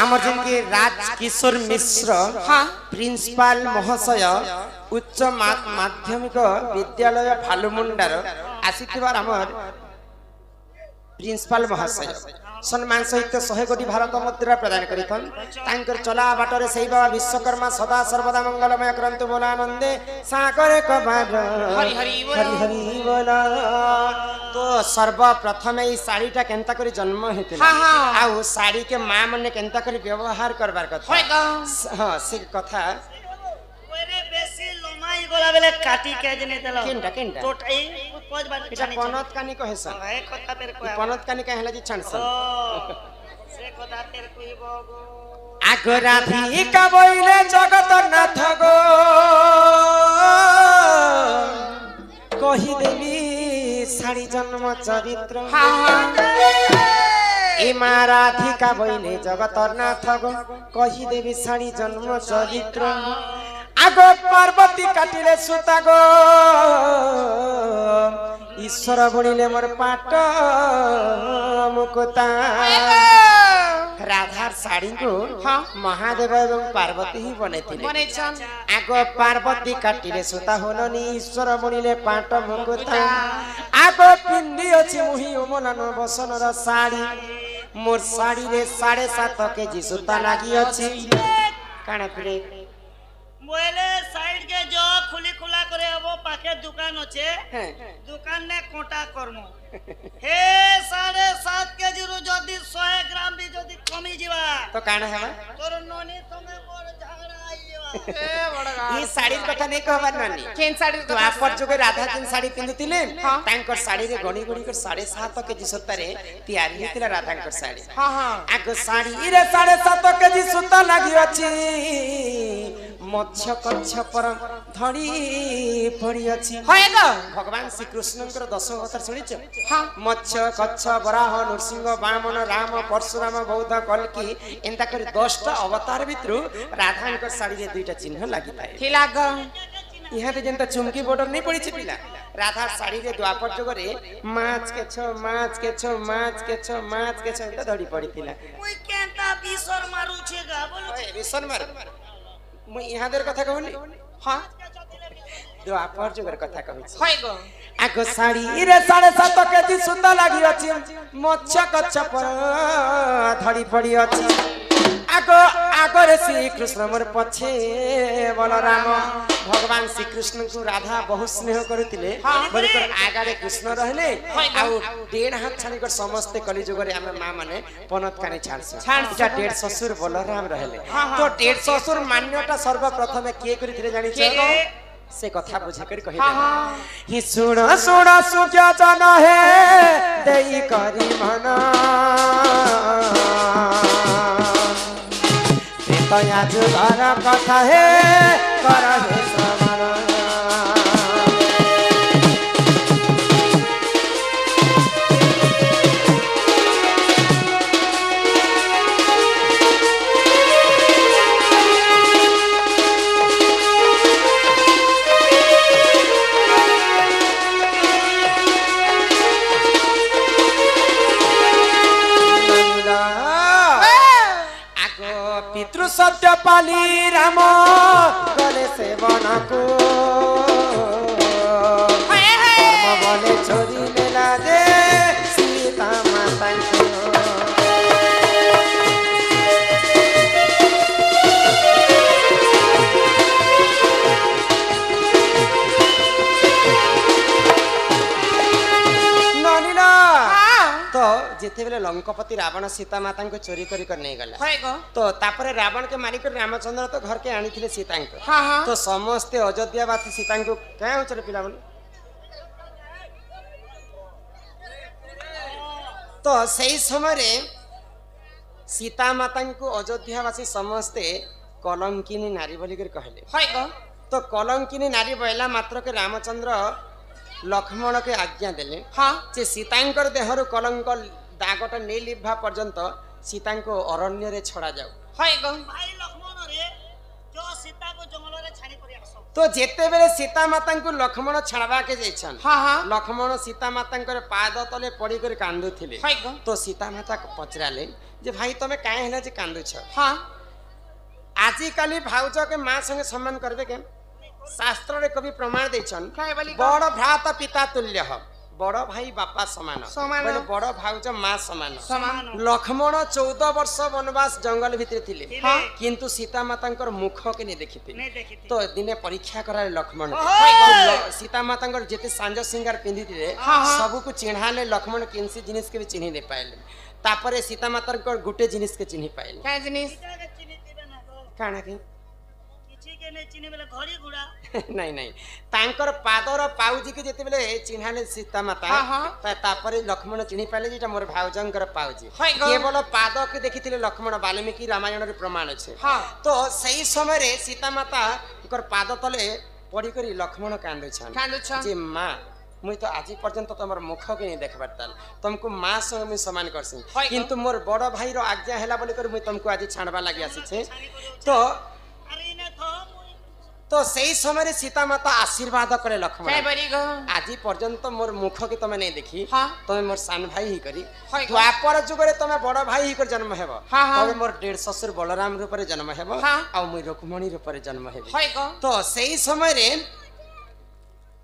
आमर जिनके राजकिशोर मिश्र प्रिंसिपाल महाशय उच्च माध्यमिक विद्यालय फालुमुंडार आसीथिबार आमर प्रिंसिपाल महाशय सम्मान सहित 100 कोटी भारत मुद्रा प्रदान करिथन तांकर चला बाटरे सही बाबा विश्वकर्मा सदा सर्वदा मंगलमय करंतु बोलानंदे सागर कबार हरि हरि बोला। तो सर्वप्रथम ई साड़ीटा केनता करी जन्म हेतिला आ साड़ी के मां मने केनता करी व्यवहार करबार कथा हां से कथा ओरे बेसी लोमाई गोला बेले काटी के जने देलो केनटा टोटाई पज बार इटा पनत कानी कहेसन ए कथा तेरे को पनत कानी कहला जी छानसन से कथा तेरे को बगो आगराधी का बोइले जगत नाथ गो कहि देवी साड़ी जन्म चरित्र ए माराधिका बोइले जगत नाथ गो कहि देवी साड़ी जन्म चरित्र आगो पार्वती काटिले सुता गो ईश्वर बुणिले मोर पाट मुकुता राधार साड़ी को महादेव एवं पार्वती ही बने आगो पार्वती काटिले सुता होलनी ईश्वर बुणिले पाट मुकुता आगो पिंदी अछि मुही ओमलन बसनर साड़ी मोर साड़ी रे 7.5 केजी सुता लागी अछि काना फिरे मोले साइड के जो खुली खुला करे वो पाके दुकान होचे दुकान ने कोटा करमो हे 7.5 केजी रु जदी 100 ग्राम भी जदी कमी जीवा तो काना हेबा तोर नोनी संगे मोर झगड़ा आई जीवा ए बड़गा ई साड़ी कथा नै कहबार नानी केन साड़ी तो आपर जोगे राधा केन साड़ी पिंदुतिले तांकर साड़ी रे गणी गणी कर 7.5 केजी सुता रे तैयारी हेतिला राधांकर साड़ी आगो साड़ी रे 7.5 केजी सुता लागि अछि मत्स्य कच्छ पर धड़ी पड़ी अछि भगवान श्री कृष्णकर 10 अवतार सुनिछ मत्स्य कच्छ वराह नरसिंह वामन राम परशुराम बौद्ध कल्की एंता कर 10टा अवतार भितरु राधांकर साड़ी रे दुईटा चिन्ह लागि थाए की लाग इहा ते जेंता चुमकी बॉर्डर नै पड़ी छ पिला राधा साड़ी रे द्वापर जुग रे माछ के छ एंता धड़ी पड़ी थिला कोई केंता बिसर मारू छे गा बोलो बिसर मार म यहाँ देर कथा कहली हां द्वापर जुगर कथा कहै छी होय गो आगो साड़ी रे 7.5 केजी सुंदर लागि अछि मत्स्य कच्छ पर धड़ी पड़ी अछि आगो आगरे श्री कृष्ण मोर पछे बलराम भगवान श्री कृष्ण को राधा बहुत स्नेह करथिले बोले कर आगारे कृष्ण रहले आ 1.5 हाथ छानी कर समस्त कली जुग रे हम मां माने पनत काने छानस इटा 1.5 ससुर बलराम रहले तो 1.5 ससुर मान्यता सर्वप्रथम के करथिले जानि छ से कथा बुझे कर कहि ही सुण सुख्या जन है देई करी मना तया जुगार कथा है कर हे श्रवण पितृ सत्य पाली राम गले सेवन को धर्म बोले छोरी लेला दे सीता माता को ननीला तो जेते बेले लंकापति रावण सीता माता को चोरी करी कर नहीं गला तो तापरे रावण के मारी कर रामचंद्र तो घर के आनी थिले सीता को तो समस्त अयोध्यावासी सीता को क्या उचर पिला बोल तो सही समय रे सीता माता को अयोध्यावासी समस्ते कलंकिनी नारी बोली कर कहले तो कलंकिनी नारी बहला मात्र के रामचंद्र लक्ष्मण के आज्ञा देले जे सीतांकर देहरु कलंक दागटा नै लिभा पर्यंत सीता को अरण्य रे छड़ा जाऊ भाई लक्ष्मण रे जो सीता को जंगल रे छानी करी आसो तो जेते बेले सीता माता को लक्ष्मण छाड़वा के जाइछन हाँ हाँ लक्ष्मण सीता माता पाद तले पड़ी कर कांदुथिले हाय गो तो सीता माता को पचराले जे भाई तमे काहे हेला जे कांदुछ हाँ आजि काली भाउज के मां संगे सम्मान करबे के शास्त्र रे कवि प्रमाण देछन काहे बोली बड़ भ्राता पिता तुल्य ह बड़ भाई बापा समान समान। बोले बड़ भाउज मां समान समान लक्ष्मण 14 वर्ष वनवास जंगल भितर थिले हाँ। किंतु सीता मातांकर मुख के नहीं देखिते नहीं देखी थी तो दिने परीक्षा कराले लक्ष्मण ओहो! सीता मातांकर जेते सांज सिंगार पिंधिथिले हाँ, हाँ। सबु को चिन्हाले लक्ष्मण किनसी जिनिस के भी चिन्हि नहीं पाइले तापरे सीता मातांकर गुटे जिनिस के चिन्हि पाइले क्या जिनिस सीता के चिनी दिबे ना गो काना की किछि के नहीं चिनी बेले घड़ी गुड़ा नहीं नहीं तांकर पादर पाउजी के जेते बेले चिन्हाले सीता माता हाँ, हाँ। तापरे लक्ष्मण चिन्हि पाइले जेटा मोर भाउजंकर पाउजी हाय गो। केवल पाद के देखिथिले लक्ष्मण वाल्मीकि रामायण रे प्रमाण अछि हाँ तो सही समय रे सीता माता कर पाद तले पड़ी करी लक्ष्मण कांदे छन कांदे छन। जे मां मुई तो आज पर्यंत तमर मुख के नहीं देखबार ताल तुमको मां संग मैं समान करसी हाय गो। किंतु मोर बड़ भाई रो आज्ञा हैला बोली कर मुई तुमको आज छाड़बा लागि आसी छे तो अरे इने थो मुई तो सही समय रे सीता माता आशीर्वाद करे लक्ष्मण क्या बोली गो आज पर्यंत मोर मुख के तमे नहीं देखी हाँ। तमे मोर सान भाई ही करी हाय गो। द्वापर जुग रे तमे बड़ भाई ही कर जन्म हेबो हाँ, हाँ। तबे मोर डेढ़ ससुर बलराम रूप रे जन्म हेबो हाँ। आ मुई रुक्मणी रूप रे जन्म हेबो हाय गो तो सही समय रे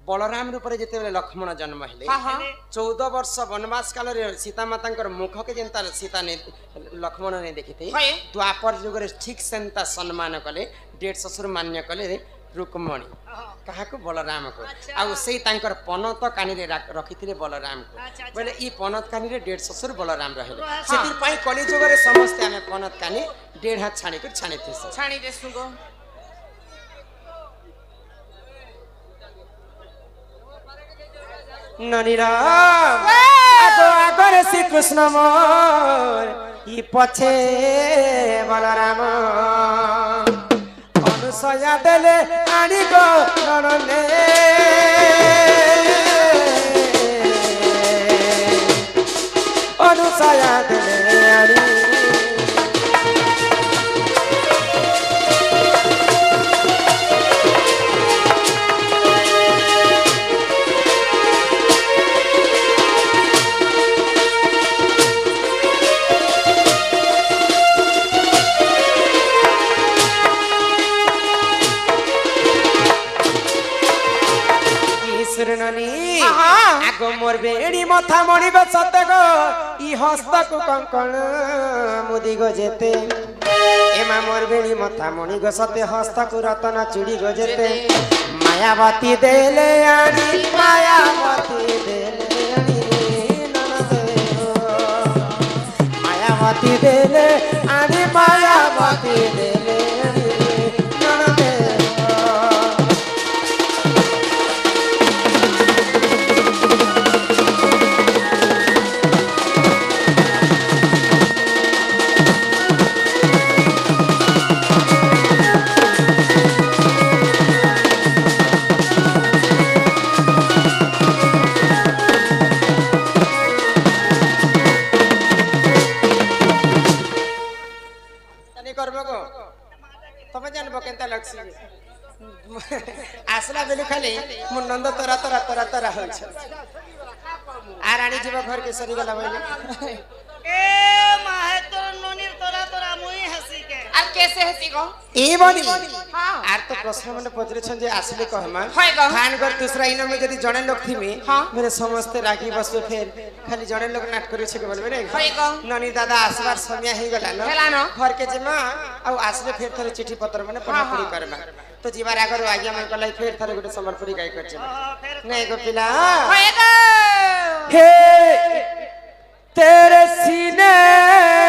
बलराम रूप रे जेते बेले लक्ष्मण जन्म हेले हाँ हाँ 14 वर्ष वनवास काल रे सीता मातांकर मुख के जेंता सीता ने लक्ष्मण ने देखिते हाय। द्वापर जुग रे ठीक सेंता सम्मान कले डेढ़ ससुर मान्य कले रुक्मणी कहा को बलराम को अच्छा। आ सेई तांकर पनत कानी रे रखिथिले बलराम को अच्छा, अच्छा। बोले ई पनत कानी रे डेढ़ ससुर बलराम रहले हाँ। सेतिर पई कली जुग रे समस्त आमे पनत कानी डेढ़ हाथ छाणी कर छाणी थिस छाणी देसु गो ननीराम आगो आगो रे श्री कृष्ण मोर ई पछे बलराम अनुसया देले आनी गो नरने अनुसया देले आनी सुरननी आगो मोर बेड़ी मथा मणि गो सते गो ई हस्त को कंकण मुदी गो जेते एमा मोर बेड़ी मथा मणि गो सते हस्त को रतन चूड़ी गो जेते मायावती देले आनी मायावती देले आनी ननदे मायावती देले आनी मायावती देले आनी ननदे आसला बेलू खाली मु नंद तोरा तोरा तोरा तोरा हो आ रानी जीव घर के सरी गला बोले ए माहे तोर नोनीर तोरा तोरा मुई हसी के আর कैसे हसी गो ए बनी हाँ आर तो प्रश्न मन पजरे छन जे आसले कहमा हाय गो खान घर दूसरा इन में यदि जने लोग थीमी हाँ। मेरे समस्त राखी बसो फेर खाली जने लोग नाट करे छे के बोलबे रे हाय गो ननी दादा आसबार समय ही गला न हेला न घर के जमा आ आसले फेर थरे चिट्ठी पत्र माने पढ़ापढ़ी करबा तो जीवार आगर आज्ञा मन कलाई फेर थरे गुटे समर्पणी गाय कर छे फिर नहीं गो पिला हाय गो हे तेरे सीने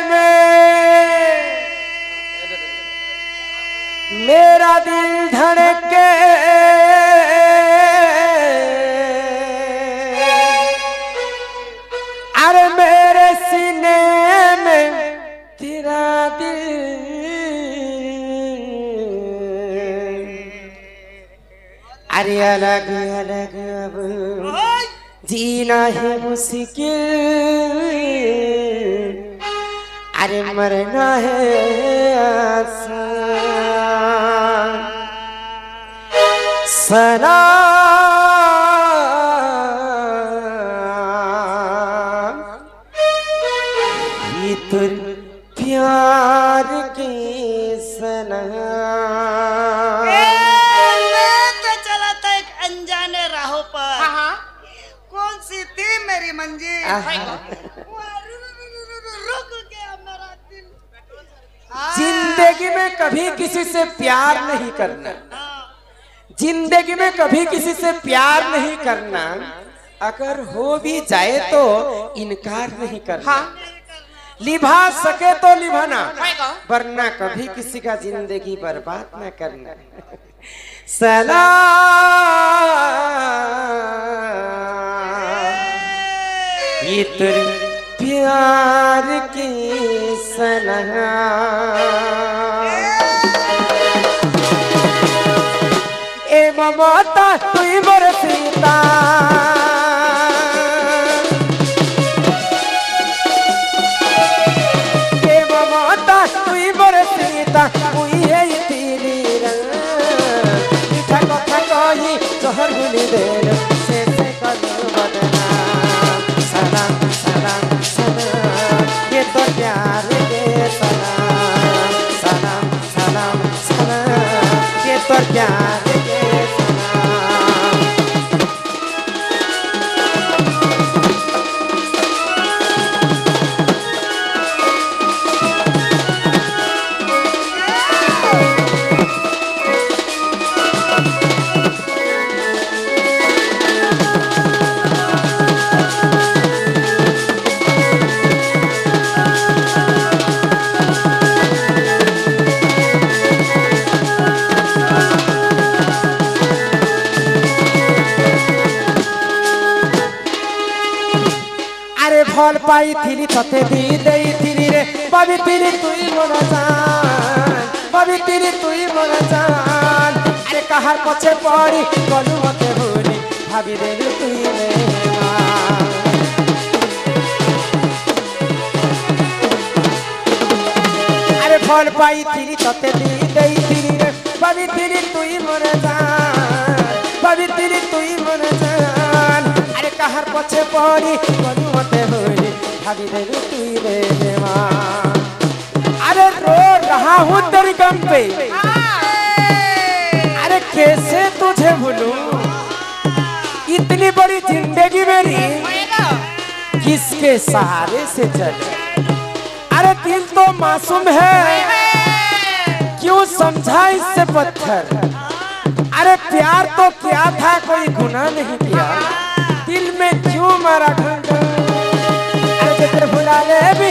में मेरा दिल धड़के अरे मेरे सीने में तेरा दिल अरे अलग अलग अब जीना है मुश्किल अरे मरना है आसान सलाम ये तुर प्यार की सलाम। मैं तो चला था एक अनजाने राहों पर। हाँ कौन सी थी मेरी मंजिल? हाय गो रुक गया मेरा दिल। जिंदगी में कभी किसी से प्यार नहीं करना, जिंदगी में कभी किसी से प्यार नहीं करना, अगर हो भी जाए तो इनकार नहीं करना। निभा सके तो निभाना, वरना कभी किसी का जिंदगी बर्बाद न करना। सलाम ये तेरे प्यार की सलाम। ए ममता तुई मोर सीता, ए ममता तुई मोर सीता, मुई है तेरी रंग। मीठा कथा कही जहर गुली देल से करू बदनाम। सलाम सलाम सलाम ये तो प्यार के सलाम। सलाम सलाम सलाम ये तो प्यार के सलाम। আরে ফল পাইছিলি ততে দি দেইছিলি রে পাবিছিলি তুই মোর জান, পাবিছিলি তুই মোর জান। আরে কাহার পছে পড়ি গলু মতে ভুলি ভাবি দেলি তুই রে মান। আরে ফল পাইছিলি ততে দি দেইছিলি রে পাবিছিলি তুই মোর জান, পাবিছিলি তুই মোর জান। আরে কাহার পছে পড়ি গলু মতে ভুলি भाभी देलू तू रे देवान। अरे रो रहा हूँ तेरी गम पे, अरे कैसे तुझे भूलूं। इतनी बड़ी जिंदगी मेरी किसके सहारे से चले। अरे दिल तो मासूम है, क्यों समझा इससे पत्थर। अरे प्यार तो क्या था, कोई गुनाह नहीं किया, दिल में क्यों मारा घंटा। भुला ले भी